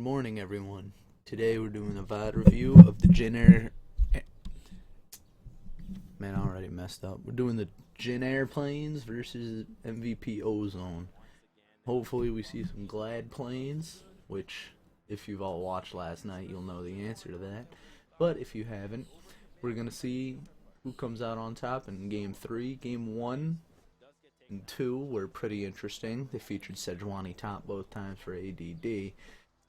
morning, everyone. Today we're doing a VOD review of the Jin Air. Man, I already messed up. We're doing the Jin Airplanes versus MVP Ozone. Hopefully, we see some Glad planes, which, if you've all watched last night, you'll know the answer to that. But if you haven't, we're gonna see who comes out on top in Game 3. Game 1 and 2 were pretty interesting. They featured Sejuani top both times for ADD.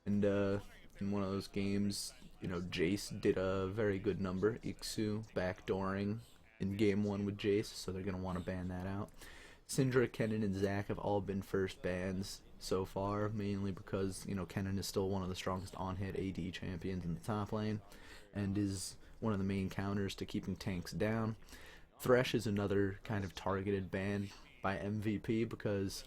And in one of those games, Jace did a very good number. Iksu backdooring in game 1 with Jace, so they're going to want to ban that out. Syndra, Kennen, and Zac have all been first bans so far, mainly because, Kennen is still one of the strongest on-hit AD champions in the top lane, and is one of the main counters to keeping tanks down. Thresh is another kind of targeted ban by MVP because,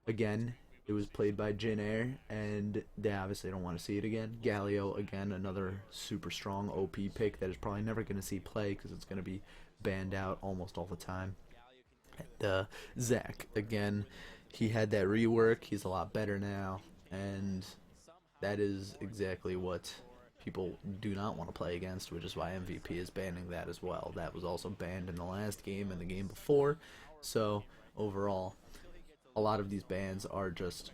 again, it was played by Jin Air, and they obviously don't want to see it again. Galio, again, another super strong OP pick that is probably never going to see play because it's going to be banned out almost all the time. And Zac, again, he had that rework. He's a lot better now, and that is exactly what people do not want to play against, which is why MVP is banning that as well. That was also banned in the last game and the game before, so overall, a lot of these bans are just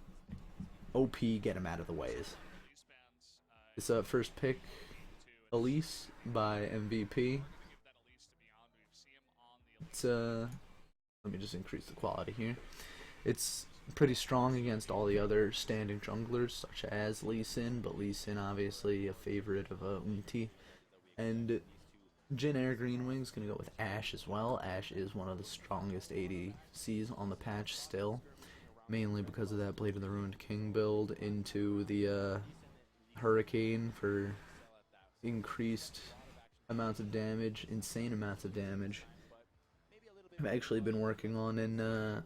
OP, get him out of the ways. This first pick, Elise by MVP. It's let me just increase the quality here. It's pretty strong against all the other standing junglers, such as Lee Sin, but Lee Sin obviously a favorite of Unti. And Jin Air Green Wing's gonna go with Ashe as well. Ashe is one of the strongest ADCs on the patch still, mainly because of that Blade of the Ruined King build into the Hurricane for increased amounts of damage, insane amounts of damage. I've actually been working on an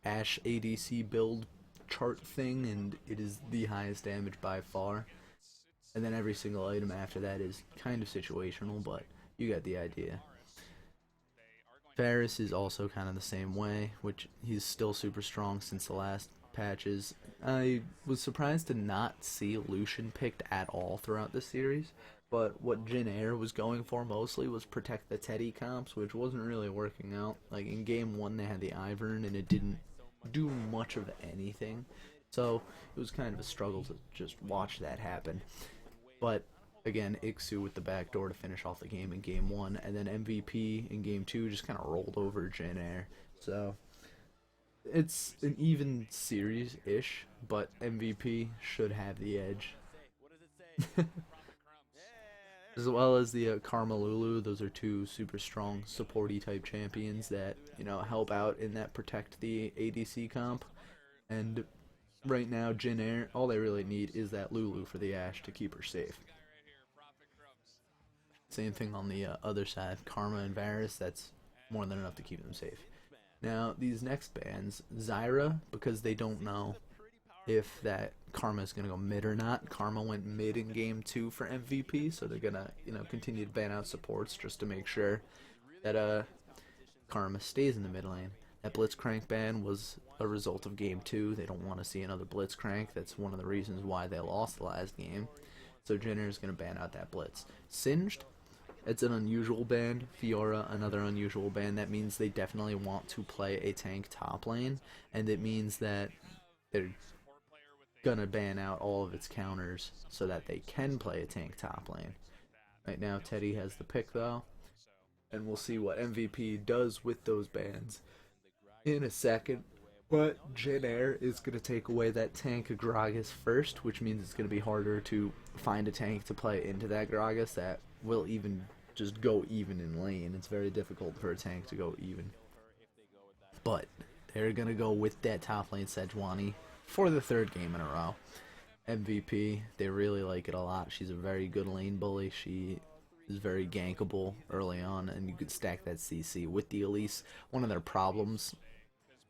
Ashe ADC build chart thing, and it is the highest damage by far. And then every single item after that is kind of situational, but you get the idea. Varus is also kind of the same way, which he's still super strong since the last patches. I was surprised to not see Lucian picked at all throughout the series, but what Jin Air was going for mostly was protect the Teddy comps, which wasn't really working out. Like in game 1 they had the Ivern and it didn't do much of anything, so it was kind of a struggle to just watch that happen. But again, Iksu with the backdoor to finish off the game in game 1, and then MVP in game 2 just kind of rolled over Jin Air. So it's an even series-ish, but MVP should have the edge. As well as the Karma Lulu, those are two super strong supporty type champions that, help out in that protect the ADC comp. And right now, Jin Air, all they really need is that Lulu for the Ashe to keep her safe. Same thing on the other side, Karma and Varus, that's more than enough to keep them safe. Now, these next bans, Zyra, because they don't know if that Karma is going to go mid or not. Karma went mid in game 2 for MVP, so they're going to, continue to ban out supports just to make sure that Karma stays in the mid lane. That Blitzcrank ban was a result of game 2. They don't want to see another Blitzcrank. That's one of the reasons why they lost the last game. So Jenner is going to ban out that Blitz. Singed, it's an unusual ban. Fiora, another unusual ban. That means they definitely want to play a tank top lane, and it means that they're gonna ban out all of its counters so that they can play a tank top lane. Right now, Teddy has the pick though, and we'll see what MVP does with those bans in a second. But Jin Air is going to take away that tank Gragas first, which means it's going to be harder to find a tank to play into that Gragas that will even just go even in lane. It's very difficult for a tank to go even. But they're going to go with that top lane Sejuani for the 3rd game in a row. MVP, they really like it a lot. She's a very good lane bully. She is very gankable early on, and you could stack that CC with the Elise. One of their problems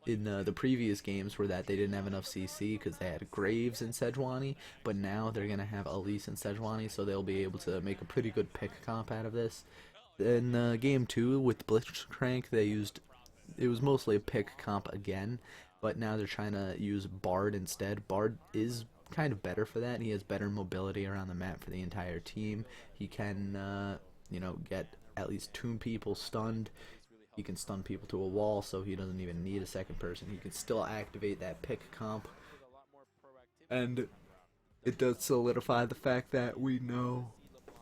in the previous games were that they didn't have enough CC because they had Graves and Sejuani, but now they're going to have Elise and Sejuani, so they'll be able to make a pretty good pick comp out of this. In game 2 with Blitzcrank, it was mostly a pick comp again, but now they're trying to use Bard instead. Bard is kind of better for that. He has better mobility around the map for the entire team. He can, get at least 2 people stunned. He can stun people to a wall, so he doesn't even need a second person. He can still activate that pick comp. And it does solidify the fact that we know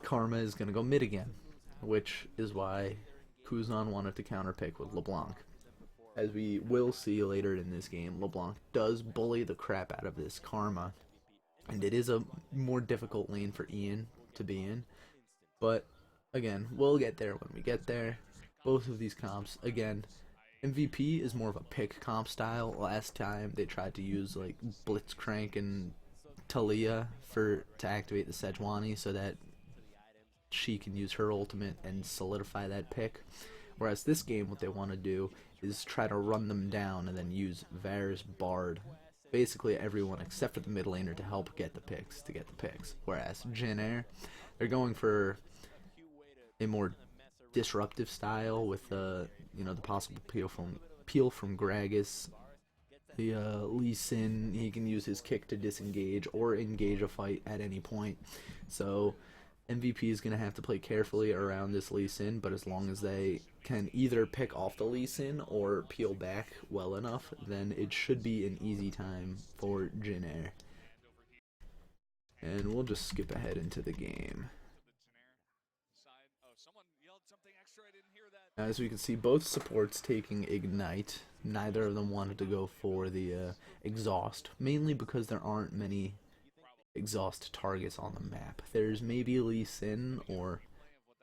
Karma is going to go mid again, which is why Kuzan wanted to counterpick with LeBlanc. As we will see later in this game, LeBlanc does bully the crap out of this Karma, and it is a more difficult lane for Ian to be in. But again, we'll get there when we get there. Both of these comps, again, MVP is more of a pick comp style. Last time they tried to use like Blitzcrank and Talia to activate the Sejuani so that she can use her ultimate and solidify that pick. Whereas this game, what they want to do is try to run them down and then use Varus, Bard, basically everyone except for the mid laner to help get the picks. Whereas Jin Air, they're going for a more disruptive style with the possible peel from Gragas. The Lee Sin, he can use his kick to disengage or engage a fight at any point. So MVP is going to have to play carefully around this Lee Sin, but as long as they can either pick off the Lee Sin or peel back well enough, then it should be an easy time for Jin Air. And we'll just skip ahead into the game. As we can see, both supports taking Ignite. Neither of them wanted to go for the Exhaust, mainly because there aren't many Exhaust targets on the map. There's maybe Lee Sin or,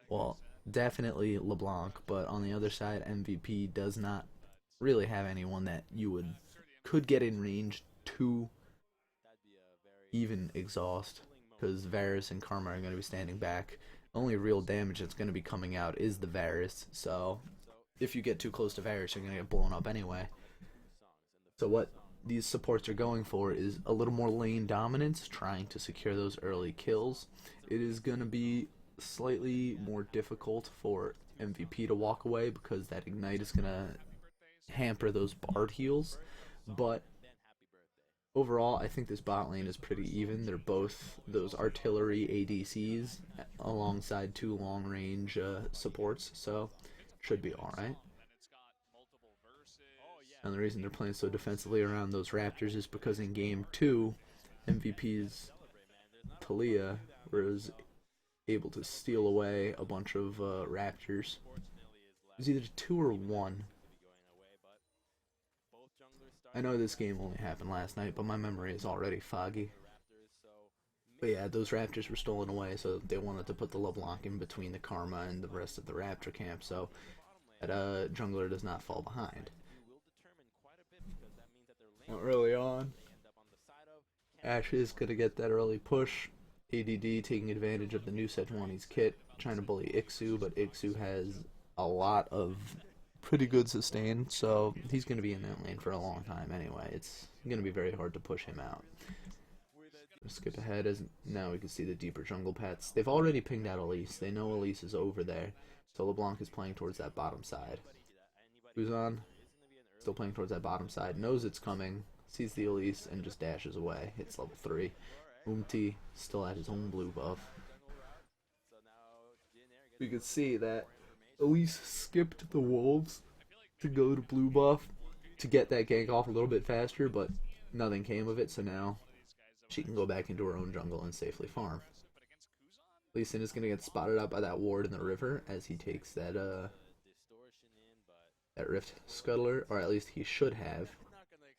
well, definitely LeBlanc, but on the other side, MVP does not really have anyone that you could get in range to even Exhaust, because Varus and Karma are going to be standing back. Only real damage that's going to be coming out is the Varus, so if you get too close to Varus, you're going to get blown up anyway. So what these supports are going for is a little more lane dominance, trying to secure those early kills. It is going to be slightly more difficult for MVP to walk away because that Ignite is going to hamper those Bard heals, but overall, I think this bot lane is pretty even. They're both those artillery ADCs alongside 2 long-range supports, so should be alright. And the reason they're playing so defensively around those Raptors is because in Game 2, MVP's Talia was able to steal away a bunch of Raptors. It was either 2 or 1. I know this game only happened last night, but my memory is already foggy. But yeah, those Raptors were stolen away, so they wanted to put the LeBlanc in between the Karma and the rest of the Raptor camp, so that jungler does not fall behind. Well, early on, Ashe is going to get that early push. ADD taking advantage of the new Sejuani's kit, trying to bully Ixu, but Ixu has a lot of pretty good sustain, so he's going to be in that lane for a long time anyway. It's going to be very hard to push him out. Skip ahead as now we can see the deeper jungle pets. They've already pinged out Elise. They know Elise is over there, so LeBlanc is playing towards that bottom side. Kuzan still playing towards that bottom side, knows it's coming, sees the Elise, and just dashes away. Hits level 3. Umti still at his own blue buff. We could see that Elise skipped the wolves to go to blue buff to get that gank off a little bit faster, but nothing came of it, so now she can go back into her own jungle and safely farm. Lee Sin is going to get spotted out by that ward in the river as he takes that Rift Scuttler, or at least he should have.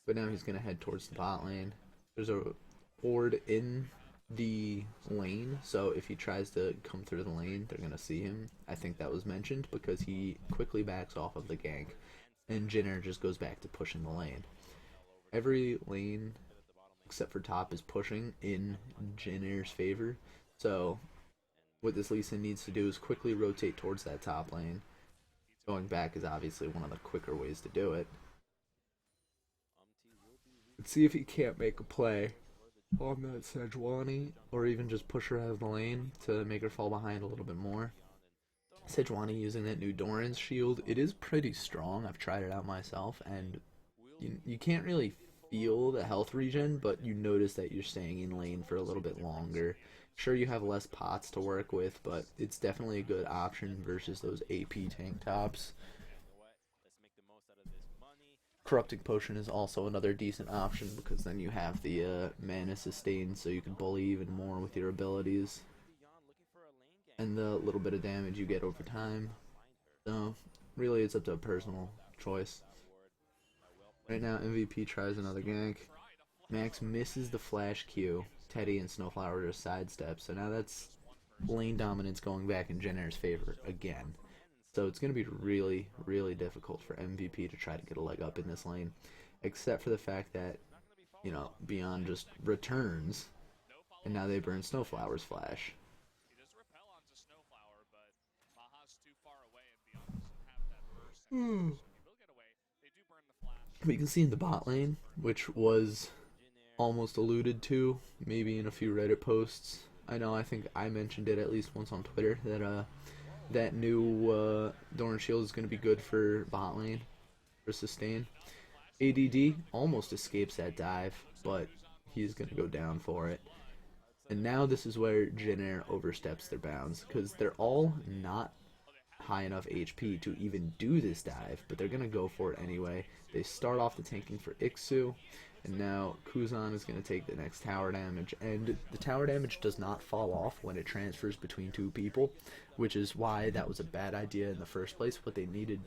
But now he's going to head towards the bot lane. There's a ward in the lane, so if he tries to come through the lane, they're going to see him. I think that was mentioned because he quickly backs off of the gank, and Jinner just goes back to pushing the lane. Every lane except for top is pushing in Jinner's favor, so what this Lee Sin needs to do is quickly rotate towards that top lane. Going back is obviously one of the quicker ways to do it. Let's see if he can't make a play on that Sejuani, or even just push her out of the lane to make her fall behind a little bit more. Sejuani using that new Doran's shield, it is pretty strong. I've tried it out myself, and you can't really feel the health regen, but you notice that you're staying in lane for a little bit longer. Sure, you have less pots to work with, but it's definitely a good option versus those AP tank tops. Corrupting Potion is also another decent option because then you have the mana sustain, so you can bully even more with your abilities and the little bit of damage you get over time. So, really, it's up to a personal choice. Right now, MVP tries another gank. Max misses the flash Q. Teddy and Snowflower just sidestep. So now that's lane dominance going back in Jenner's favor again. So it's going to be really, really difficult for MVP to try to get a leg up in this lane. Except for the fact that, you know, Beyond just returns. And now they burn Snowflower's flash. We can see in the bot lane, which was almost alluded to, maybe in a few Reddit posts. I think I mentioned it at least once on Twitter that that new Doran Shield is going to be good for bot lane for sustain. ADD almost escapes that dive, but he's going to go down for it. And now this is where Jin Air oversteps their bounds because they're all not high enough HP to even do this dive, but they're going to go for it anyway. They start off the tanking for Ixu, and now Kuzan is going to take the next tower damage, and the tower damage does not fall off when it transfers between two people, which is why that was a bad idea in the first place. What they needed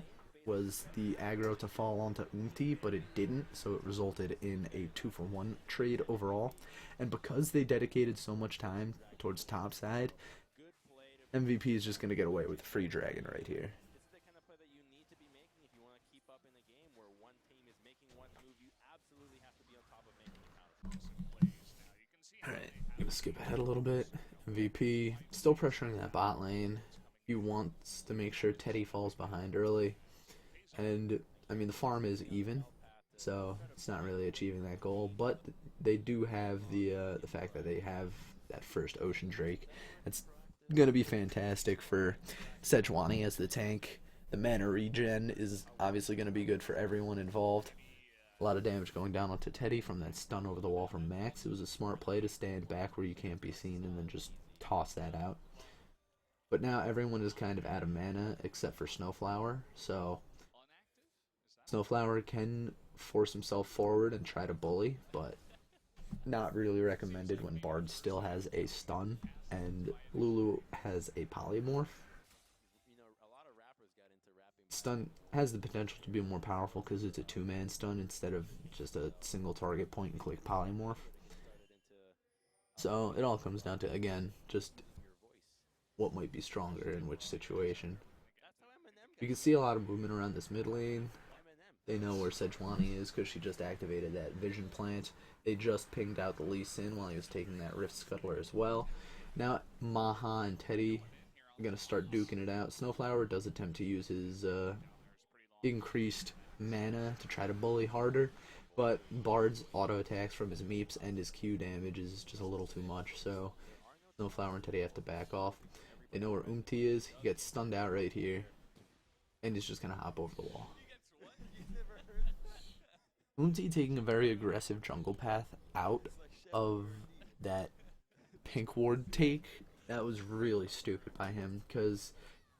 was the aggro to fall onto Unti, but it didn't, so it resulted in a 2-for-1 trade overall. And because they dedicated so much time towards topside, MVP is just going to get away with the free dragon right here. Alright, gonna skip ahead a little bit. MVP still pressuring that bot lane. He wants to make sure Teddy falls behind early. And, I mean, the farm is even, so it's not really achieving that goal. But they do have the fact that they have that first Ocean Drake. That's going to be fantastic for Sejuani as the tank. The mana regen is obviously going to be good for everyone involved. A lot of damage going down onto Teddy from that stun over the wall from Max. It was a smart play to stand back where you can't be seen and then just toss that out. But now everyone is kind of out of mana except for Snowflower, so Snowflower can force himself forward and try to bully, but not really recommended when Bard still has a stun and Lulu has a polymorph. Stun has the potential to be more powerful because it's a two-man stun instead of just a single target point and click polymorph. So it all comes down to, again, just what might be stronger in which situation. You can see a lot of movement around this mid lane. They know where Sejuani is because she just activated that vision plant. They just pinged out the Lee Sin while he was taking that Rift Scuttler as well. Now Maha and Teddy are going to start duking it out. Snowflower does attempt to use his increased mana to try to bully harder, but Bard's auto attacks from his meeps and his Q damage is just a little too much, so Snowflower and Teddy have to back off. They know where Umti is. He gets stunned out right here, and he's just going to hop over the wall. Umti taking a very aggressive jungle path out of that pink ward take. That was really stupid by him, because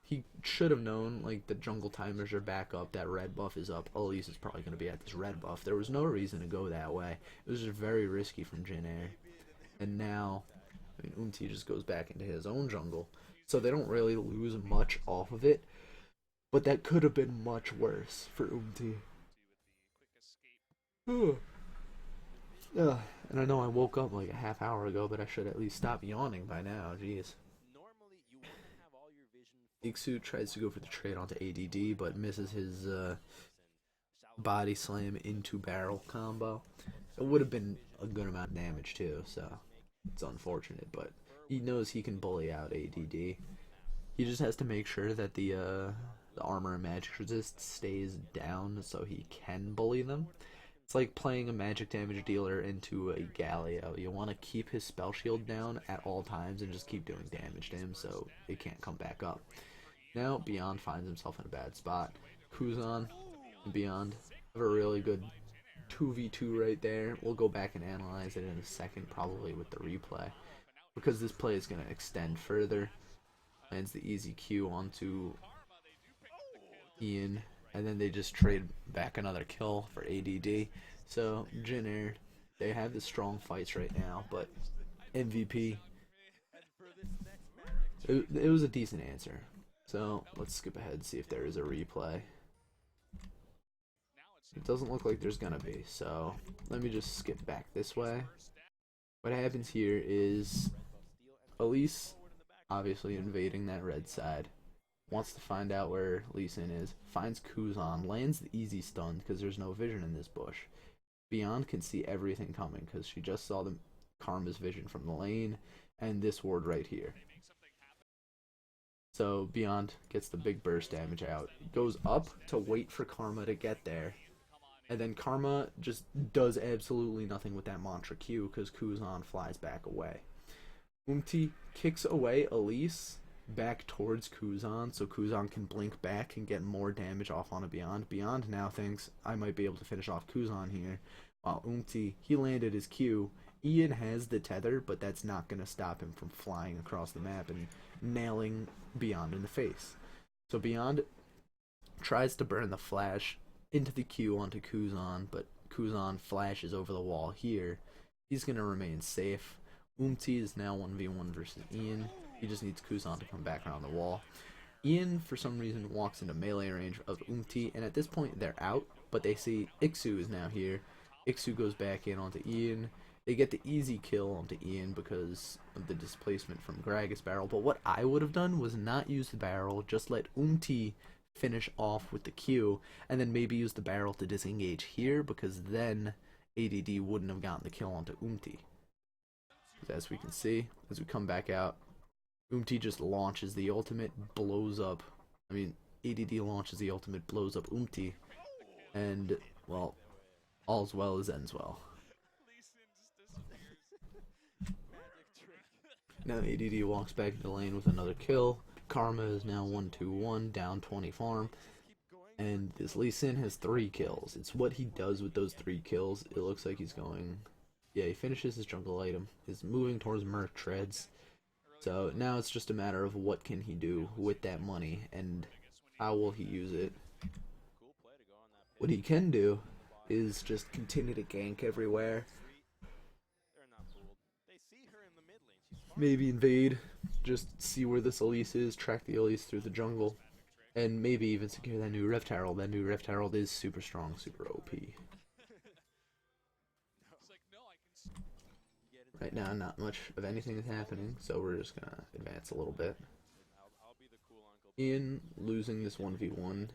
he should have known, like, the jungle timers are back up, that red buff is up, Elise is probably going to be at this red buff. There was no reason to go that way. It was just very risky from Jin Air. And now, I mean, Umti just goes back into his own jungle, so they don't really lose much off of it, but that could have been much worse for Umti. And I know I woke up like a half hour ago, but I should at least stop yawning by now, jeez. Ixu tries to go for the trade onto ADD, but misses his body slam into barrel combo. It would have been a good amount of damage too, so it's unfortunate, but he knows he can bully out ADD. He just has to make sure that the armor and magic resist stays down so he can bully them. It's like playing a magic damage dealer into a Galio. You want to keep his spell shield down at all times and just keep doing damage to him so it can't come back up. Now Beyond finds himself in a bad spot. Kuzan and Beyond have a really good 2v2 right there. We'll go back and analyze it in a second, probably with the replay, because this play is going to extend further. Lands the easy Q onto Ian, and then they just trade back another kill for ADD. So Jin Air, they have the strong fights right now, but MVP, it was a decent answer. So let's skip ahead and see if there is a replay. It doesn't look like there's gonna be, so let me just skip back this way. What happens here is Elise, obviously invading that red side, wants to find out where Lee Sin is, finds Kuzan, lands the easy stun because there's no vision in this bush. Beyond can see everything coming because she just saw the Karma's vision from the lane and this ward right here. So Beyond gets the big burst damage out, goes up to wait for Karma to get there, and then Karma just does absolutely nothing with that mantra Q because Kuzan flies back away. Kicks away Elise back towards Kuzan so Kuzan can blink back and get more damage off on a Beyond. Beyond now thinks I might be able to finish off Kuzan here, while he landed his Q. Ian has the tether, but that's not going to stop him from flying across the map and nailing Beyond in the face. So Beyond tries to burn the flash into the Q onto Kuzan, but Kuzan flashes over the wall here. He's going to remain safe. Is now 1v1 versus Ian. He just needs Kuzan to come back around the wall. Ian, for some reason, walks into melee range of and at this point they're out, but they see Ixu is now here. Ixu goes back in onto Ian. They get the easy kill onto Ian because of the displacement from Gragas barrel, but what I would have done was not use the barrel, just let finish off with the Q, and then maybe use the barrel to disengage here, because then ADD wouldn't have gotten the kill onto As we can see, as we come back out, just launches the ultimate, blows up. ADD launches the ultimate, blows up and, well, all's well as ends well. Now ADD walks back to the lane with another kill. Karma is now 1-2-1, down 20 farm. And this Lee Sin has 3 kills. It's what he does with those 3 kills. It looks like he's going... Yeah, he finishes his jungle item. He's moving towards Merc Treads. So now it's just a matter of what can he do with that money and how will he use it. What he can do is just continue to gank everywhere. Maybe invade, just see where this Elise is, track the Elise through the jungle, and maybe even secure that new Rift Herald. That new Rift Herald is super strong, super OP. Right now, not much of anything is happening, so we're just gonna advance a little bit. Ian, losing this 1v1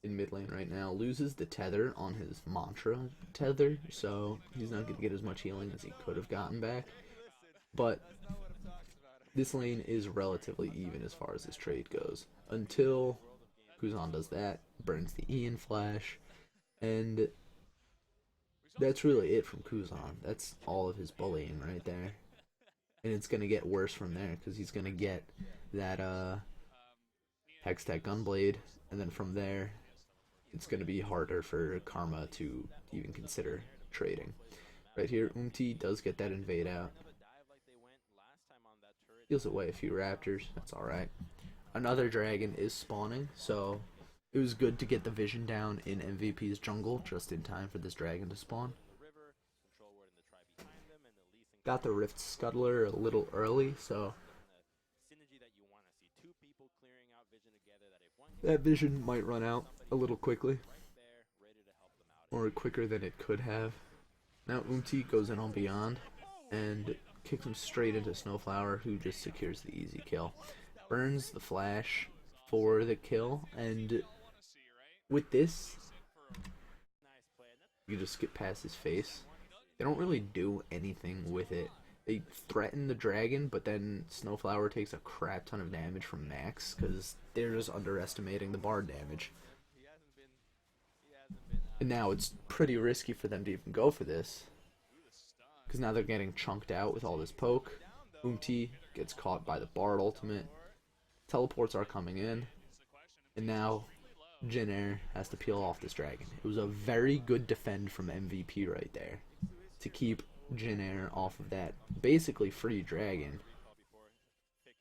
in mid lane right now, loses the tether on his mantra tether, so he's not gonna get as much healing as he could have gotten back. But this lane is relatively even as far as this trade goes, until Kuzan does that, burns the Ian flash, and that's really it from Kuzan. That's all of his bullying right there. And it's going to get worse from there, because he's going to get that Hextech Gunblade, and then from there, it's going to be harder for Karma to even consider trading. Right here, does get that invade out. Steals away a few raptors, that's alright. Another dragon is spawning, so it was good to get the vision down in MVP's jungle just in time for this dragon to spawn. Got the Rift Scuttler a little early, so that vision might run out a little quickly, or quicker than it could have. Now goes in on Beyond and kicks him straight into Snowflower, who just secures the easy kill. Burns the flash for the kill, and with this, you just skip past his face. They don't really do anything with it. They threaten the dragon, but then Snowflower takes a crap ton of damage from Max, because they're just underestimating the bard damage. And now it's pretty risky for them to even go for this, because now they're getting chunked out with all this poke. Gets caught by the bard ultimate. Teleports are coming in, and now Jin Air has to peel off this dragon. It was a very good defend from MVP right there to keep Jin Air off of that basically free dragon.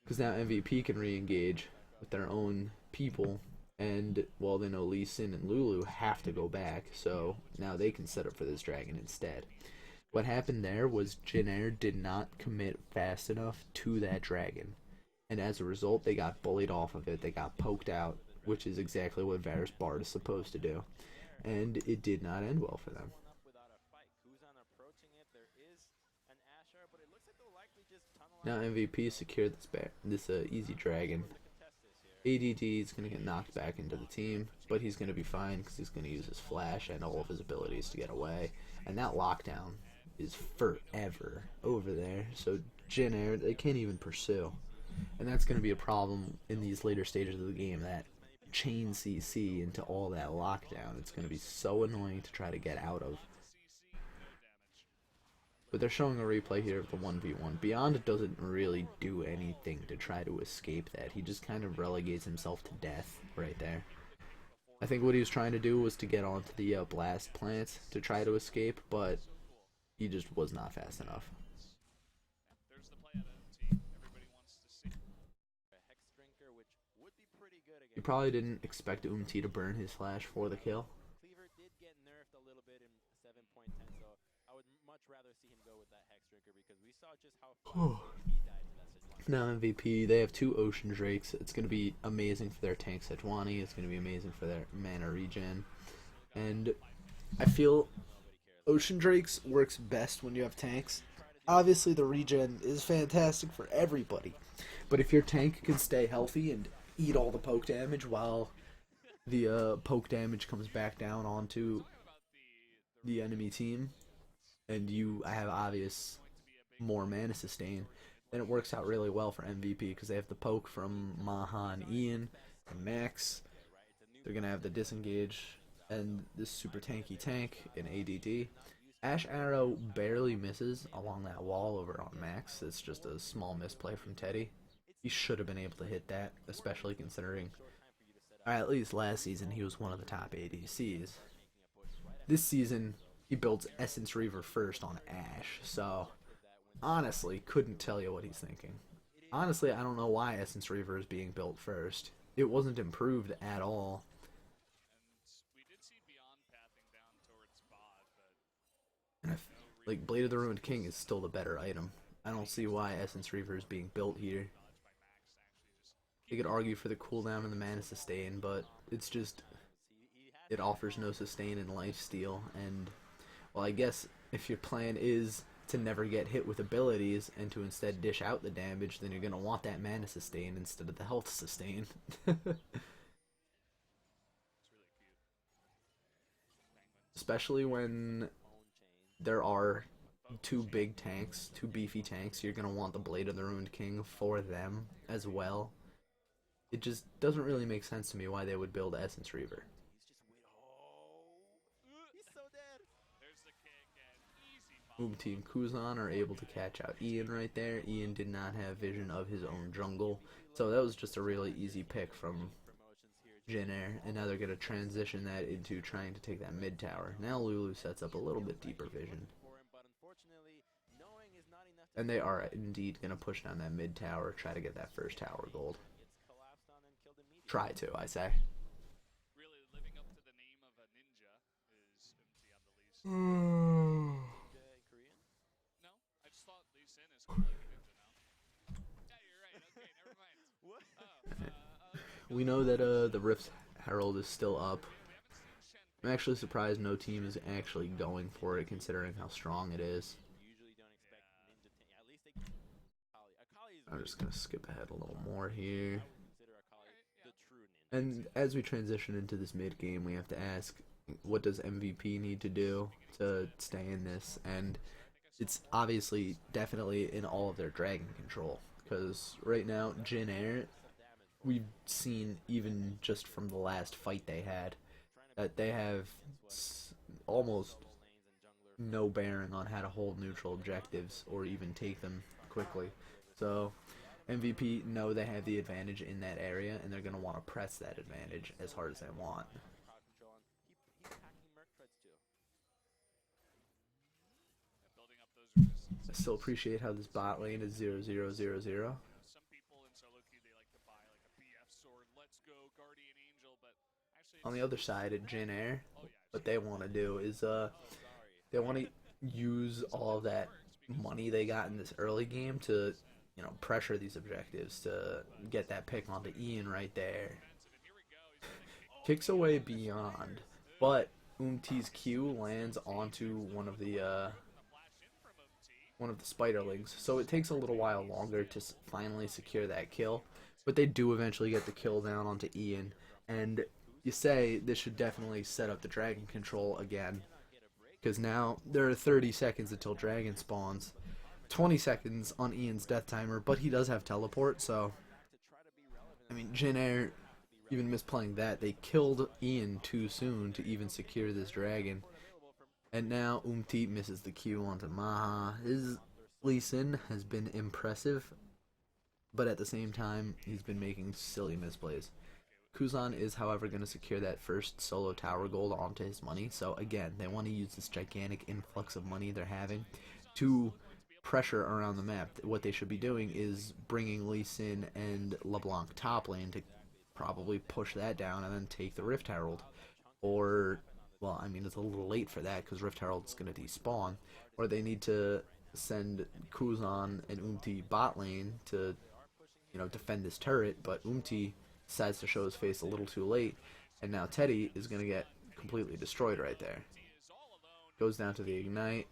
Because now MVP can re-engage with their own people, and well, they know Lee Sin and Lulu have to go back, so now they can set up for this dragon instead. What happened there was Jin Air did not commit fast enough to that dragon, and as a result, they got bullied off of it. They got poked out, which is exactly what Varus Bard is supposed to do, and it did not end well for them. Now MVP secured this easy dragon. ADD is going to get knocked back into the team, but he's going to be fine because he's going to use his flash and all of his abilities to get away. And that lockdown is forever over there, so Jin Air, they can't even pursue. And that's going to be a problem in these later stages of the game, that chain CC into all that lockdown. It's going to be so annoying to try to get out of. But they're showing a replay here of the 1v1. Beyond doesn't really do anything to try to escape that. He just kind of relegates himself to death right there. I think what he was trying to do was to get onto the blast plant to try to escape, but he just was not fast enough. He probably didn't expect to burn his flash for the kill. Now MVP, they have two Ocean Drakes. It's going to be amazing for their tank Sejuani. It's going to be amazing for their mana regen. And I feel Ocean Drakes works best when you have tanks. Obviously the regen is fantastic for everybody, but if your tank can stay healthy and eat all the poke damage while the poke damage comes back down onto the enemy team, and you have obvious more mana sustain, then it works out really well for MVP because they have the poke from Maha and Ian and Max. They're going to have the disengage and this super tanky tank in ADD. Ash Arrow barely misses along that wall over on Max. It's just a small misplay from Teddy. He should have been able to hit that, especially considering, or at least last season, he was one of the top ADCs. This season, he builds Essence Reaver first on Ashe, so honestly, couldn't tell you what he's thinking. Honestly, I don't know why Essence Reaver is being built first. It wasn't improved at all. And like, Blade of the Ruined King is still the better item. I don't see why Essence Reaver is being built here. You could argue for the cooldown and the mana sustain, but it's just, it offers no sustain in lifesteal, and well, I guess if your plan is to never get hit with abilities and to instead dish out the damage, then you're going to want that mana sustain instead of the health sustain. Especially when there are two big tanks, two beefy tanks, you're going to want the Blade of the Ruined King for them as well. It just doesn't really make sense to me why they would build Essence Reaver. Team Kuzan are able to catch out Ian right there. Ian did not have vision of his own jungle, so that was just a really easy pick from Jin Air, and now they're going to transition that into trying to take that mid tower. Now Lulu sets up a little bit deeper vision, and they are indeed going to push down that mid tower, try to get that first tower gold. Try to, I say. Really living up to the name of a ninja is MT on the least. No, I just thought Lee Sin is called like a ninja now. Yeah, you're right. Okay, never mind. What? We know that the Rift Herald is still up. I'm actually surprised no team is actually going for it, considering how strong it is. I'm just gonna skip ahead a little more here. And as we transition into this mid game, we have to ask, what does MVP need to do to stay in this? And it's obviously definitely in all of their dragon control, because right now Jin Air, we've seen even just from the last fight they had that they have almost no bearing on how to hold neutral objectives or even take them quickly. So MVP know they have the advantage in that area, and they're going to want to press that advantage as hard as they want. I still appreciate how this bot lane is 0-0-0-0. On the other side at Jin Air, what they want to do is they want to use all of that money they got in this early game to, you know, pressure these objectives to get that pick onto Ian right there. Kicks away beyond, but Umti's Q lands onto one of the spiderlings, so it takes a little while longer to finally secure that kill, but they do eventually get the kill down onto Ian, and you say this should definitely set up the dragon control again, because now there are 30 seconds until dragon spawns, 20 seconds on Ian's death timer, but he does have teleport, so I mean, Jin Air even misplaying that. They killed Ian too soon to even secure this dragon. And now Umti misses the Q onto Maha. His Lee Sin has been impressive, but at the same time, he's been making silly misplays. Kuzan is, however, going to secure that first solo tower gold onto his money. So again, they want to use this gigantic influx of money they're having to pressure around the map. What they should be doing is bringing Lee Sin and LeBlanc top lane to probably push that down and then take the Rift Herald. Or, well, I mean, it's a little late for that because Rift Herald's going to despawn. Or they need to send Kuzan and Umti bot lane to, you know, defend this turret, but Umti decides to show his face a little too late, and now Teddy is going to get completely destroyed right there. Goes down to the Ignite.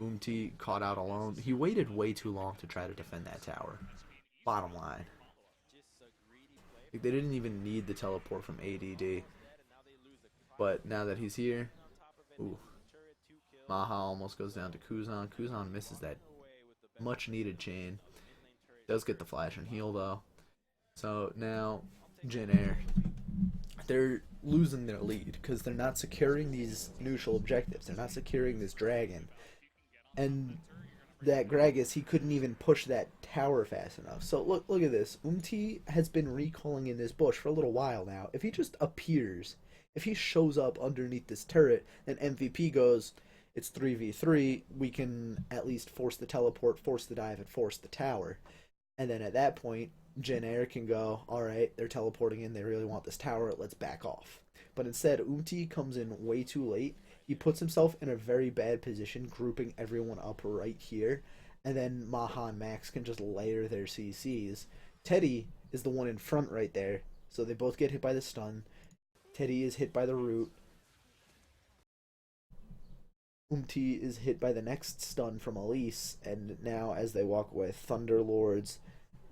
Umti caught out alone. He waited way too long to try to defend that tower. Bottom line. They didn't even need the teleport from ADD. But now that he's here, ooh, Maha almost goes down to Kuzan. Kuzan misses that much needed chain. Does get the flash and heal though. So now Jin Air, they're losing their lead because they're not securing these neutral objectives. They're not securing this dragon. And that Gragas, he couldn't even push that tower fast enough. So look at this. Umti has been recalling in this bush for a little while now. If he just appears, if he shows up underneath this turret, and MVP goes, it's 3v3, we can at least force the teleport, force the dive, and force the tower. And then at that point, Jin Air can go, alright, they're teleporting in, they really want this tower, let's back off. But instead, Umti comes in way too late. He puts himself in a very bad position, grouping everyone up right here. And then Maha and Max can just layer their CCs. Teddy is the one in front right there, so they both get hit by the stun. Teddy is hit by the root. Umti is hit by the next stun from Elise, and now as they walk away, Thunderlords,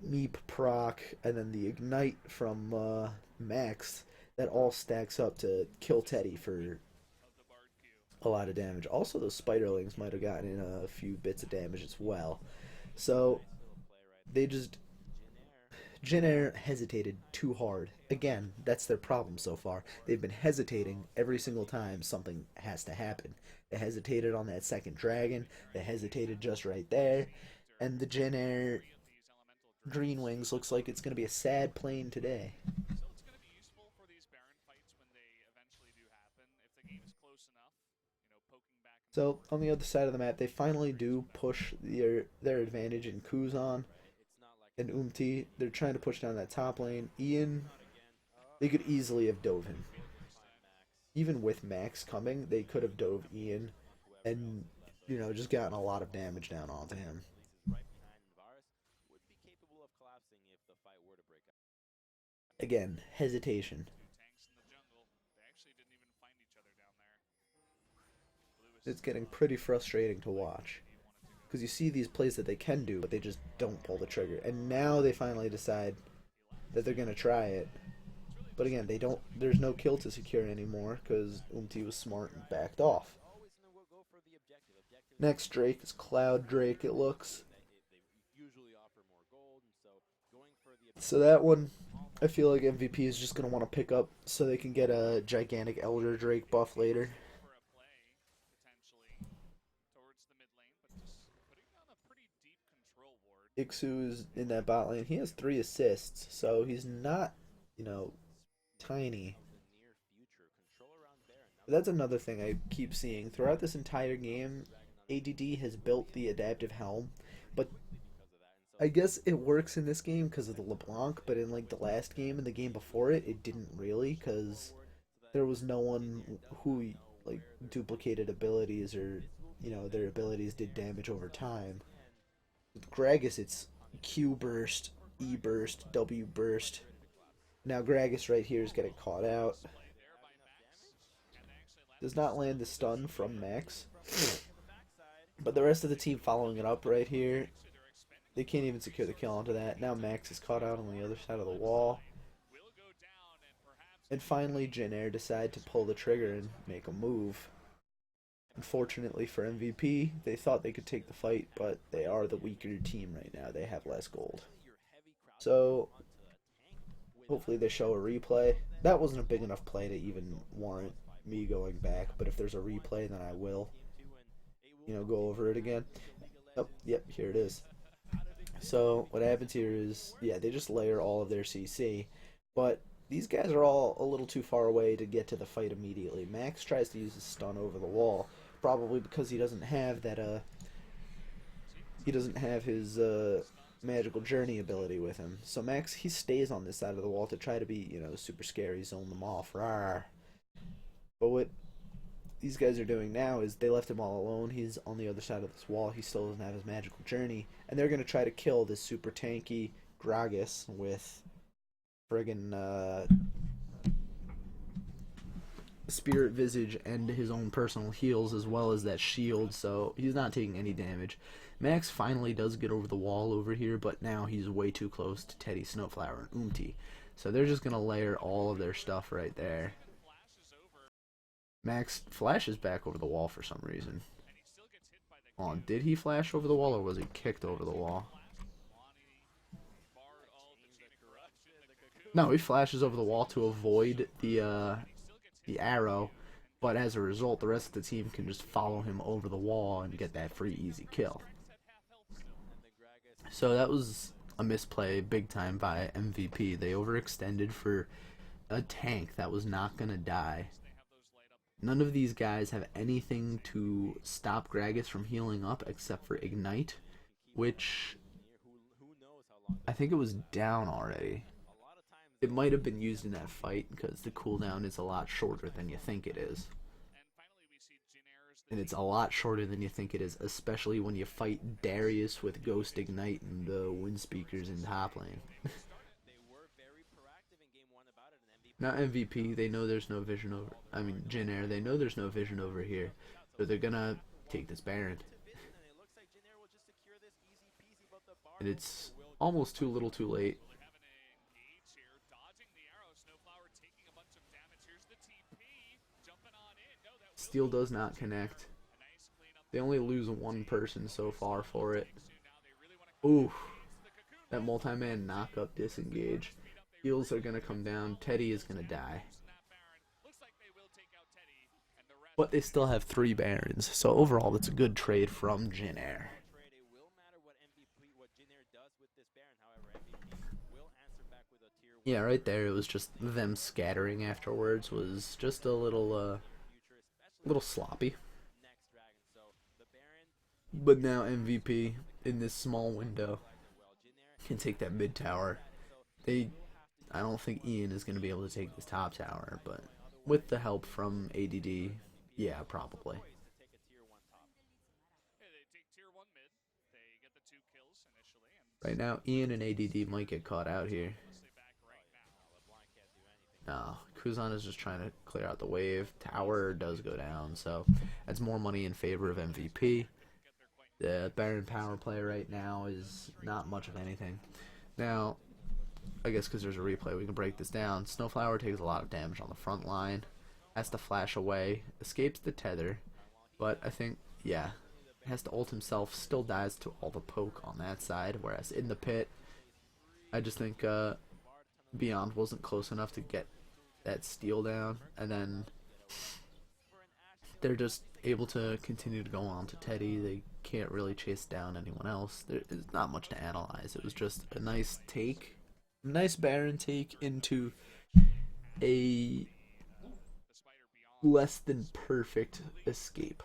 Meep proc, and then the Ignite from Max, that all stacks up to kill Teddy for a lot of damage. Also, those Spiderlings might have gotten in a few bits of damage as well. So, they just... Jin Air hesitated too hard. Again, that's their problem so far. They've been hesitating every single time something has to happen. They hesitated on that second dragon. They hesitated just right there. And the Jin Air Green Wings looks like it's going to be a sad plane today. So, on the other side of the map, they finally do push their advantage in Kuzan and Umti. They're trying to push down that top lane. Ian, they could easily have dove him. Even with Max coming, they could have dove Ian and, you know, just gotten a lot of damage down onto him. Again, hesitation. It's getting pretty frustrating to watch. Because you see these plays that they can do, but they just don't pull the trigger. And now they finally decide that they're going to try it. But again, they don't. There's no kill to secure anymore because Umti was smart and backed off. Next Drake is Cloud Drake, it looks. So that one, I feel like MVP is just going to want to pick up so they can get a gigantic Elder Drake buff later. Iksu is in that bot lane. He has 3 assists, so he's not, you know, tiny. But that's another thing I keep seeing throughout this entire game. ADD has built the adaptive helm, but I guess it works in this game because of the LeBlanc. But in like the last game and the game before it, it didn't really because there was no one who like duplicated abilities or their abilities did damage over time. With Gragas, it's Q burst, E burst, W burst. Now Gragas right here is getting caught out. Does not land the stun from Max. But the rest of the team following it up right here, they can't even secure the kill onto that. Now Max is caught out on the other side of the wall. And finally, Jin Air decide to pull the trigger and make a move. Unfortunately for MVP, they thought they could take the fight, but they are the weaker team right now. They have less gold. So, hopefully they show a replay. That wasn't a big enough play to even warrant me going back, but if there's a replay, then I will, go over it again. Oh, yep, here it is. So, what happens here is, yeah, they just layer all of their CC, but these guys are all a little too far away to get to the fight immediately. Max tries to use his stun over the wall, probably because he doesn't have that, he doesn't have his, magical journey ability with him. So Max, he stays on this side of the wall to try to be, super scary, zone them off. Rawr. But what these guys are doing now is they left him all alone. He's on the other side of this wall. He still doesn't have his magical journey. And they're going to try to kill this super tanky Gragas with friggin' Spirit Visage and his own personal heals as well as that shield, so he's not taking any damage. Max finally does get over the wall over here, but now he's way too close to Teddy, Snowflower, and Umti. So they're just going to layer all of their stuff right there. Max flashes back over the wall for some reason. Oh, did he flash over the wall or was he kicked over the wall? No, he flashes over the wall to avoid the arrow, but as a result, the rest of the team can just follow him over the wall and get that free, easy kill. So that was a misplay big time by MVP. They overextended for a tank that was not going to die. None of these guys have anything to stop Gragas from healing up except for Ignite, which I think it was down already. It might have been used in that fight because the cooldown is a lot shorter than you think it is. And it's a lot shorter than you think it is, especially when you fight Darius with Ghost Ignite and the Wind Speakers in top lane. Now MVP, they know there's no vision over... I mean, Jin Air, they know there's no vision over here. So they're gonna take this Baron. And it's almost too little too late. Steel does not connect. They only lose one person so far for it. Ooh, that multi-man knock-up disengage. Heals are going to come down. Teddy is going to die. But they still have 3 Barons, so overall that's a good trade from Jin Air. Yeah, right there it was just them scattering afterwards was just a little sloppy. But now MVP in this small window can take that mid tower. I don't think Ian is going to be able to take this top tower, but with the help from ADD, yeah, probably. Right now, Ian and ADD might get caught out here. No, Kuzan is just trying to clear out the wave. Tower does go down, so that's more money in favor of MVP. The Baron power play right now is not much of anything. Now, I guess because there's a replay, we can break this down. Snowflower takes a lot of damage on the front line. Has to flash away. Escapes the tether. But I think, yeah, has to ult himself. Still dies to all the poke on that side. Whereas in the pit, I just think Beyond wasn't close enough to get that steal down. And then they're just able to continue to go on to Teddy. They can't really chase down anyone else. There's not much to analyze. It was just a nice take, nice Baron take into a less than perfect escape.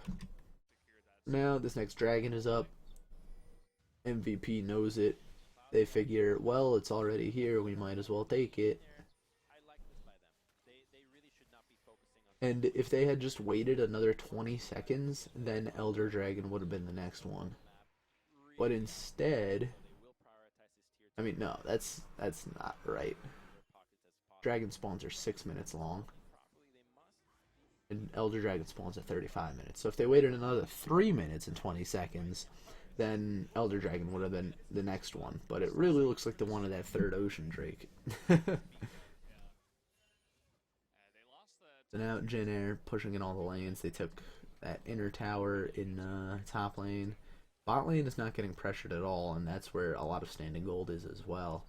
Now this next dragon is up. MVP knows it. They figure, well, it's already here, we might as well take it. And if they had just waited another 20 seconds, then Elder Dragon would have been the next one. But instead, I mean, no, that's not right. Dragon spawns are 6 minutes long, and Elder Dragon spawns at 35 minutes. So if they waited another 3 minutes and 20 seconds, then Elder Dragon would have been the next one. But it really looks like the one of that third Ocean Drake. So now Jin Air pushing in all the lanes. They took that inner tower in top lane. Bot lane is not getting pressured at all, and that's where a lot of standing gold is as well.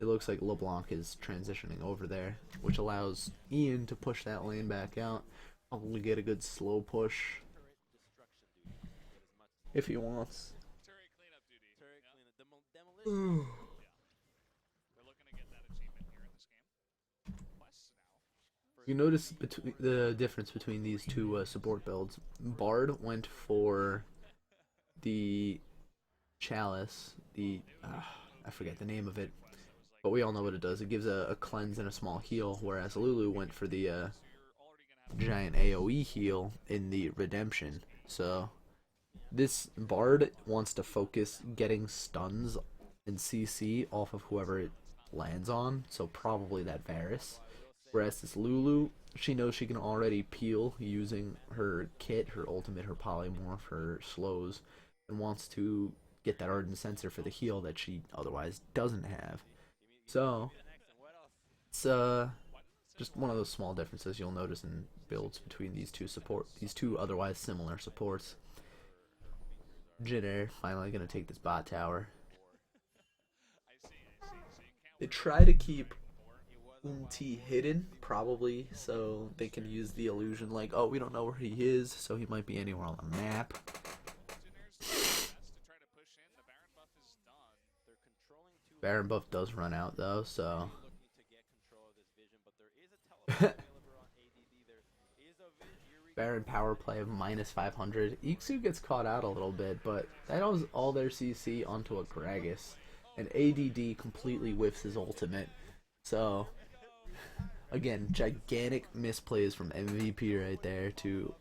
It looks like LeBlanc is transitioning over there, which allows Ian to push that lane back out. Probably get a good slow push if he wants. You notice the difference between these two support builds. Bard went for the Chalice, I forget the name of it, but we all know what it does. It gives a cleanse and a small heal, whereas Lulu went for the giant AoE heal in the Redemption. So this Bard wants to focus getting stuns and CC off of whoever it lands on, so probably that Varus. Whereas this Lulu, she knows she can already peel using her kit, her ultimate, her polymorph, her slows, and wants to get that Ardent Sensor for the heal that she otherwise doesn't have. So, it's just one of those small differences you'll notice in builds between these two otherwise similar supports. Jin Air finally going to take this bot tower. They try to keep Unti hidden, probably, so they can use the illusion like, oh, we don't know where he is, so he might be anywhere on the map. Baron buff does run out though, so Baron power play of minus 500. Iksu gets caught out a little bit, but that was all their CC onto a Gragas, and ADD completely whiffs his ultimate. So again, gigantic misplays from MVP right there to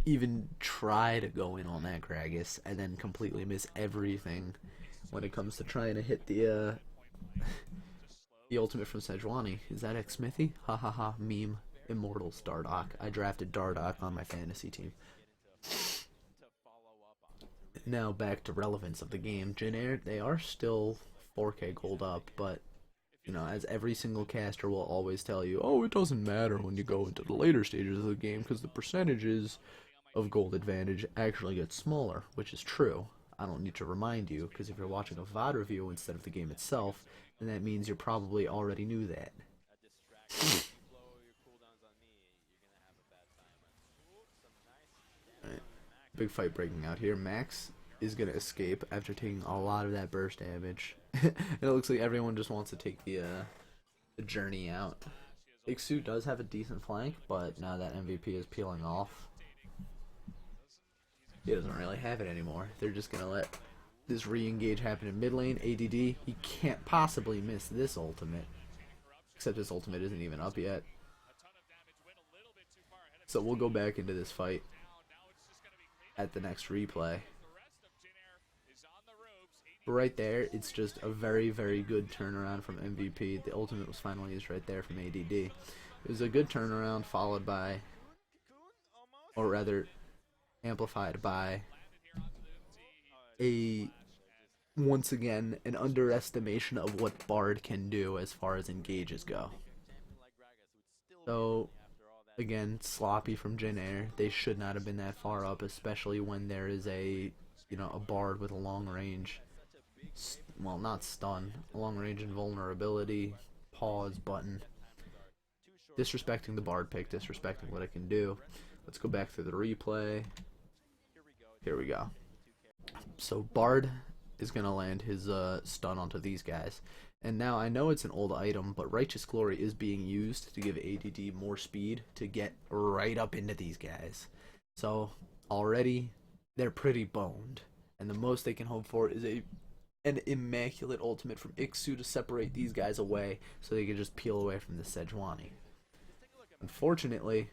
even try to go in on that Gragas and then completely miss everything when it comes to trying to hit the ultimate from Sejuani. Is that X-Smithy? Ha ha ha, meme. Immortals Dardoch. I drafted Dardoch on my fantasy team. Now back to relevance of the game. Jin Air, they are still 4k gold up, but you know, as every single caster will always tell you, oh, it doesn't matter when you go into the later stages of the game because the percentages of gold advantage actually get smaller, which is true. I don't need to remind you, because if you're watching a VOD review instead of the game itself, then that means you probably already knew that. Right. Big fight breaking out here. Max is going to escape after taking a lot of that burst damage. It looks like everyone just wants to take the journey out. Iksu does have a decent flank, but now that MVP is peeling off, he doesn't really have it anymore. They're just going to let this re-engage happen in mid lane. ADD, he can't possibly miss this ultimate. Except his ultimate isn't even up yet. So we'll go back into this fight at the next replay. But right there, it's just a very, very good turnaround from MVP. The ultimate was finally used right there from ADD. It was a good turnaround followed by, or rather, amplified by once again, an underestimation of what Bard can do as far as engages go. So, again, sloppy from Jin Air. They should not have been that far up, especially when there is a Bard with a long range. Well, not stun, long range invulnerability, pause button. Disrespecting the Bard pick, disrespecting what it can do. Let's go back through the replay. Here we go. So Bard is going to land his stun onto these guys. And now I know it's an old item, but Righteous Glory is being used to give ADD more speed to get right up into these guys. So already they're pretty boned. And the most they can hope for is an immaculate ultimate from Ixu to separate these guys away so they can just peel away from the Sejuani. Unfortunately,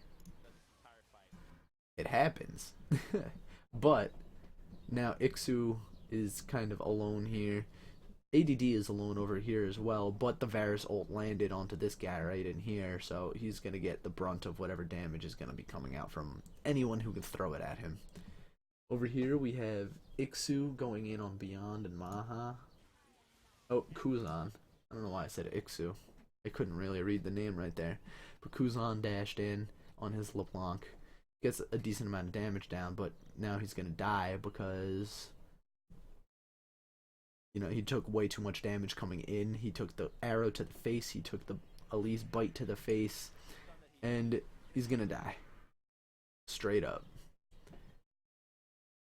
it happens. But now Ixu is kind of alone here. ADD is alone over here as well, but the Varus ult landed onto this guy right in here, so he's going to get the brunt of whatever damage is going to be coming out from anyone who can throw it at him. Over here we have Ixu going in on Beyond and Maha. Oh, Kuzan. I don't know why I said Ixu. I couldn't really read the name right there. But Kuzan dashed in on his LeBlanc. Gets a decent amount of damage down, but now he's going to die because, you know, he took way too much damage coming in. He took the arrow to the face. He took the Elise bite to the face. And he's going to die. Straight up.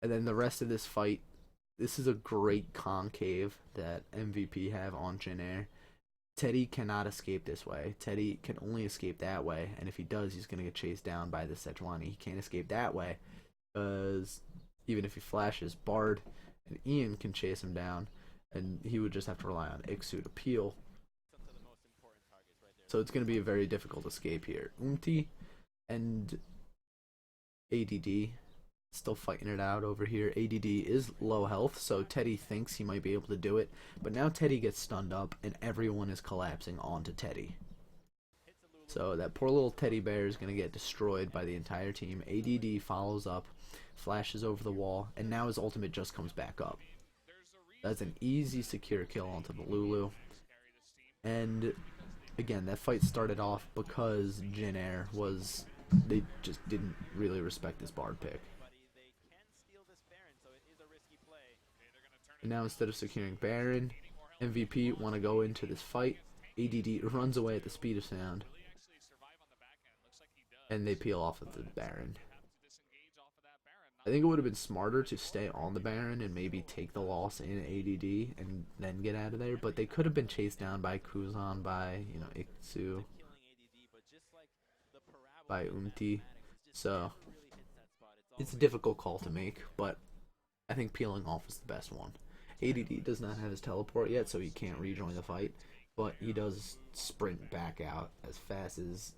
And then the rest of this fight, this is a great concave that MVP have on Jin Air. Teddy cannot escape this way. Teddy can only escape that way, and if he does, he's going to get chased down by the Sejuani. He can't escape that way, because even if he flashes, Bard and Ian can chase him down, and he would just have to rely on Ixu to peel. So it's going to be a very difficult escape here. Umti and ADD still fighting it out over here. ADD is low health, so Teddy thinks he might be able to do it. But now Teddy gets stunned up, and everyone is collapsing onto Teddy. So that poor little teddy bear is going to get destroyed by the entire team. ADD follows up, flashes over the wall, and now his ultimate just comes back up. That's an easy, secure kill onto the Lulu. And again, that fight started off because Jin Air was... they just didn't really respect this Bard pick. And now instead of securing Baron, MVP want to go into this fight. ADD runs away at the speed of sound. And they peel off of the Baron. I think it would have been smarter to stay on the Baron and maybe take the loss in ADD and then get out of there. But they could have been chased down by Kuzan, by, you know, Ixu, by Umti. So it's a difficult call to make, but I think peeling off is the best one. ADD does not have his teleport yet, so he can't rejoin the fight, but he does sprint back out as fast as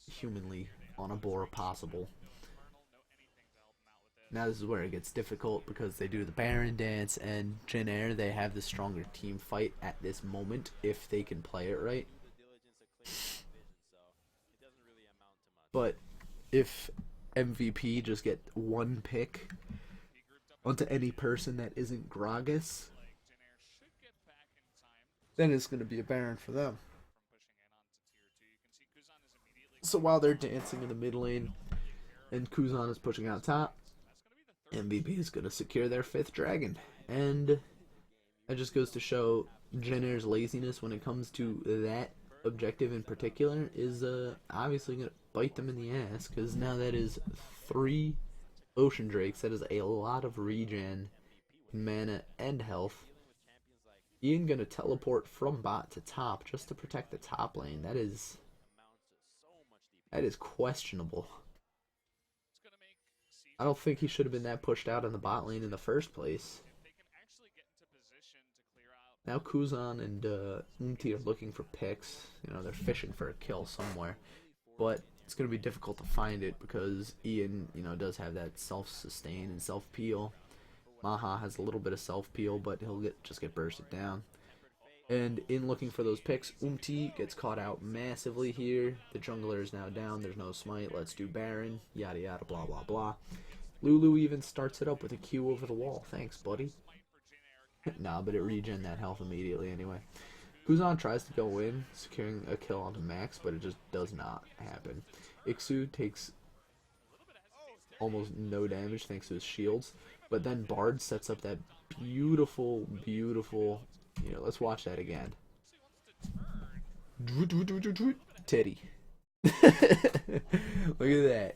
humanly on a boar possible. Now this is where it gets difficult because they do the Baron dance, and Jin Air, they have the stronger team fight at this moment if they can play it right. But if MVP just get one pick onto any person that isn't Gragas, then it's going to be a Baron for them. So while they're dancing in the mid lane and Kuzan is pushing out top, MVP is going to secure their 5th dragon. And that just goes to show Jin Air's laziness when it comes to that objective in particular is obviously going to bite them in the ass, because now that is 3 Ocean Drakes. That is a lot of regen, mana, and health. Ian gonna teleport from bot to top just to protect the top lane. That is questionable. I don't think he should have been that pushed out in the bot lane in the first place. Now Kuzan and Umti are looking for picks. You know, they're fishing for a kill somewhere. But it's going to be difficult to find it because Ian, you know, does have that self-sustain and self-peel. Maha has a little bit of self-peel, but he'll just get bursted down. And in looking for those picks, Umti gets caught out massively here. The jungler is now down. There's no smite. Let's do Baron. Yada yada, blah blah blah. Lulu even starts it up with a Q over the wall. Thanks, buddy. Nah, but it regen that health immediately anyway. Kuzan tries to go in, securing a kill onto Max, but it just does not happen. Ixu takes almost no damage thanks to his shields, but then Bard sets up that beautiful, beautiful, you know, let's watch that again. Teddy. Look at that.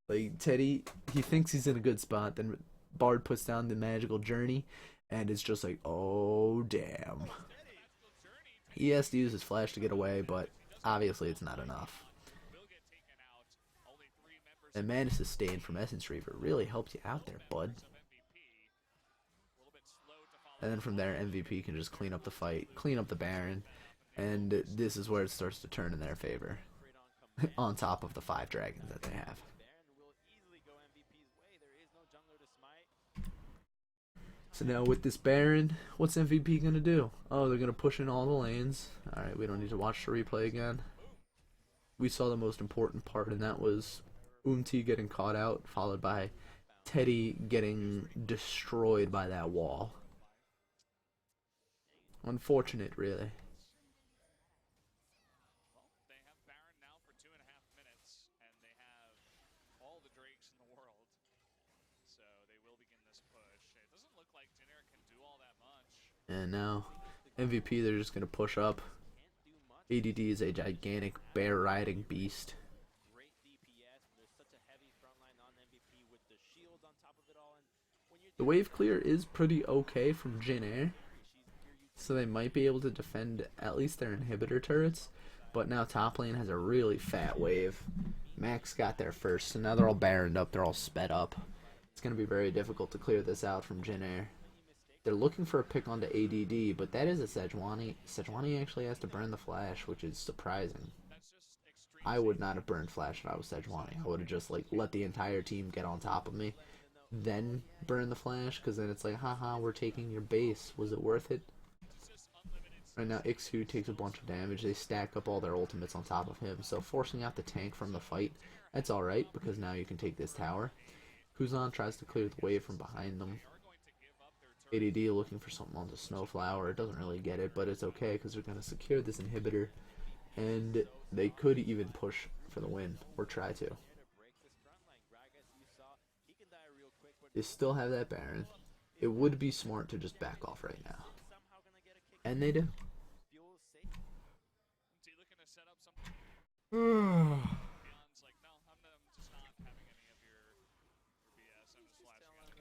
Like Teddy, he thinks he's in a good spot. Then Bard puts down the magical journey, and it's just like, oh damn. He has to use his flash to get away, but obviously it's not enough. And Mana Sustain from Essence Reaver really helped you out there, bud. And then from there, MVP can just clean up the fight, clean up the Baron, and this is where it starts to turn in their favor. On top of the 5 dragons that they have. So now with this Baron, what's MVP going to do? Oh, they're going to push in all the lanes. Alright, we don't need to watch the replay again. We saw the most important part, and that was getting caught out, followed by Teddy getting destroyed by that wall. Unfortunate, really. They have Baron now for 2.5 minutes, and they have all the Drakes in the world. So they will begin this push. It doesn't look like Dinner can do all that much. And now, MVP, they're just going to push up. ADD is a gigantic bear-riding beast. The wave clear is pretty okay from Jin Air, so they might be able to defend at least their inhibitor turrets, but now top lane has a really fat wave. Max got there first, so now they're all baroned up, they're all sped up. It's going to be very difficult to clear this out from Jin Air. They're looking for a pick onto ADD, but that is a Sejuani. Sejuani actually has to burn the flash, which is surprising. I would not have burned flash if I was Sejuani. I would have just like let the entire team get on top of me, then burn the flash, because then it's like, haha, we're taking your base. Was it worth it? Right now, Ixu takes a bunch of damage. They stack up all their ultimates on top of him, so forcing out the tank from the fight, that's alright, because now you can take this tower. Kuzan tries to clear the wave from behind them. ADD looking for something on the Snowflower. It doesn't really get it, but it's okay, because they're going to secure this inhibitor, and they could even push for the win, or try to. They still have that Baron. It would be smart to just back off right now. And they do.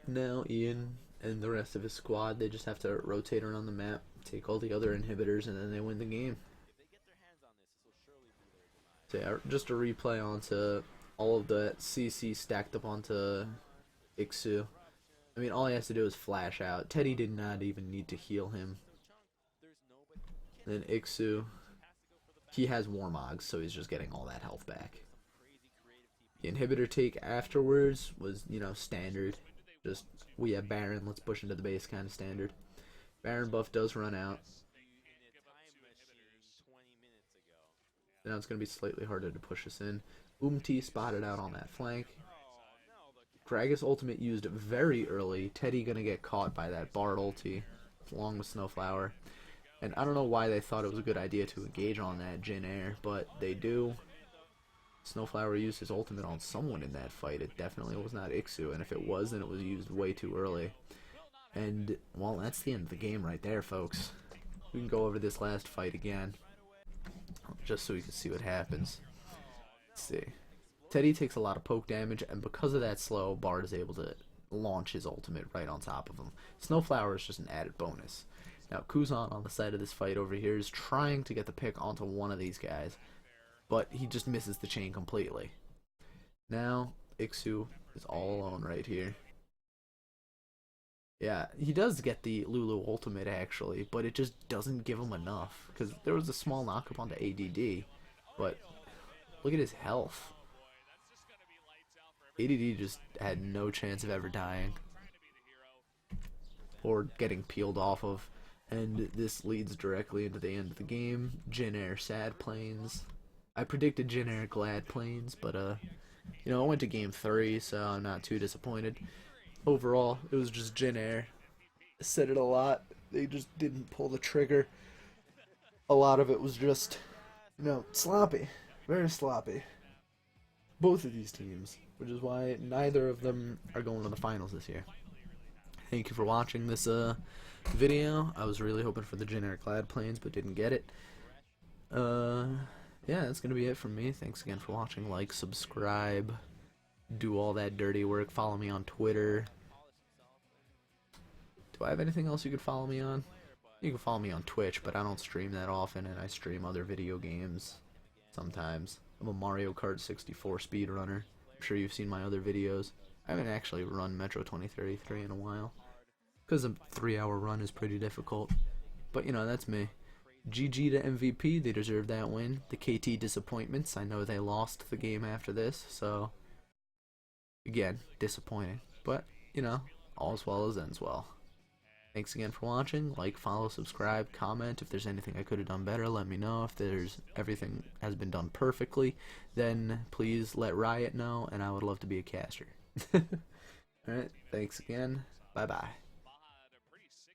Now Ian and the rest of his squad, they just have to rotate around the map, take all the other inhibitors, and then they win the game. So yeah, just a replay onto all of the CC stacked up onto Ixu. I mean, all he has to do is flash out. Teddy did not even need to heal him. Then Ixu, he has Warmogs, so he's just getting all that health back. The inhibitor take afterwards was, you know, standard. Just, we have Baron, let's push into the base kind of standard. Baron buff does run out. Now it's going to be slightly harder to push us in. Spotted out on that flank. Gragas ultimate used very early. Teddy going to get caught by that Bard ulti along with Snowflower. And I don't know why they thought it was a good idea to engage on that Jin Air, but they do. Snowflower used his ultimate on someone in that fight. It definitely was not Ixu, and if it was, then it was used way too early. And, well, that's the end of the game right there, folks. We can go over this last fight again, just so we can see what happens. Let's see. Teddy takes a lot of poke damage, and because of that slow, Bard is able to launch his ultimate right on top of him. Snowflower is just an added bonus. Now, Kuzan on the side of this fight over here is trying to get the pick onto one of these guys, but he just misses the chain completely. Now, Ixu is all alone right here. Yeah, he does get the Lulu ultimate actually, but it just doesn't give him enough, because there was a small knockup onto ADD, but look at his health. ADD just had no chance of ever dying or getting peeled off of. And this leads directly into the end of the game. Jin Air sad planes. I predicted Jin Air glad planes, but you know, I went to game 3, so I'm not too disappointed. Overall, it was just Jin Air. I said it a lot. They just didn't pull the trigger. A lot of it was just, you know, sloppy. Very sloppy. Both of these teams, which is why neither of them are going to the finals this year. Thank you for watching this video. I was really hoping for the Jin Air glad planes, but didn't get it. Yeah, that's gonna be it from me. Thanks again for watching. Like, subscribe, do all that dirty work. Follow me on Twitter. Do I have anything else you could follow me on? You can follow me on Twitch, but I don't stream that often, and I stream other video games sometimes. I'm a Mario Kart 64 speedrunner. I'm sure you've seen my other videos. I haven't actually run Metro 2033 in a while, because a 3-hour run is pretty difficult. But, you know, that's me. GG to MVP, they deserve that win. The KT disappointments, I know they lost the game after this, so, again, disappointing. But, you know, all's well as ends well. Thanks again for watching. Like, follow, subscribe, comment. If there's anything I could have done better, let me know. If there's everything has been done perfectly, then please let Riot know, and I would love to be a caster. Alright, thanks again. Bye-bye.